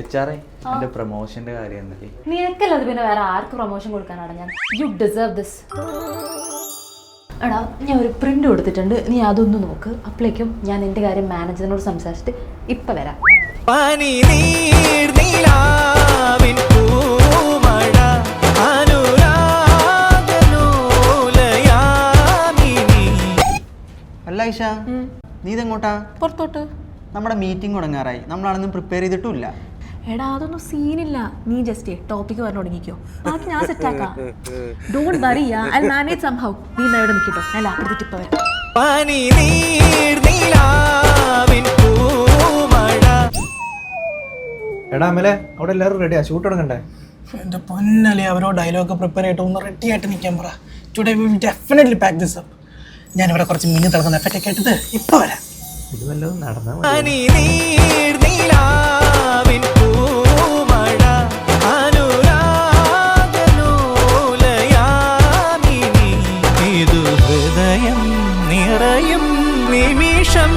HR എന്റെ പ്രൊമോഷന്റെ കാര്യം എന്തൊക്കെ? നിനക്കല്ലാതെ പിന്നെ വേറെ ആർക്ക് പ്രൊമോഷൻ കൊടുക്കാനാണ് ഞാൻ? U deserve this. എടാ ഞാൻ ഒരു പ്രിന്റ് കൊടുത്തിട്ടുണ്ട്, നീ അതൊന്ന് നോക്ക്. അപ്പോഴേക്കും ഞാൻ എൻ്റെ കാര്യം മാനേജറിനോട് സംസാരിച്ചിട്ട് ഇപ്പം വരാം. അല്ല ഐഷ, നീ ഇതെങ്ങോട്ടാ? പുറത്തോട്ട്. നമ്മുടെ മീറ്റിംഗ് തുടങ്ങാറായി, നമ്മളാണെന്നും പ്രിപ്പയർ ചെയ്തിട്ടുമില്ല. എടാ അതൊന്നും സീനില്ല, നീ ജസ്റ്റ് ടോപ്പിക്ക് പറഞ്ഞു തുടങ്ങിക്കോ, ബാക്കി ഞാൻ സെറ്റാക്കാം. Don't worry, I manage somehow. നീ ഇവിടെ നിൽക്കട്ടോ, ഞാൻ ലാപ്പ് എടുത്തിട്ട് ഇപ്പം വരാം. എടാ അമലെ, അവിടെ എല്ലാവരും റെഡിയാ, ഷൂട്ട് തുടങ്ങണ്ടേ? എൻ്റെ പൊന്നല്ലേ, അവരോ ഡയലോഗ് പ്രിപ്പയർ ആയിട്ട് ഒന്ന് റെഡി ആയിട്ട് നിൽക്കാൻ പറ. Today we will definitely pack this up. ഞാനിവിടെ കുറച്ച് മിന്നി തിളക്കുന്ന എഫക്റ്റ് ഒക്കെ എടുത്ത് ഇപ്പം വരാം. ഇത് വല്ലതും നടന്നാൽ നിറയും നിമിഷം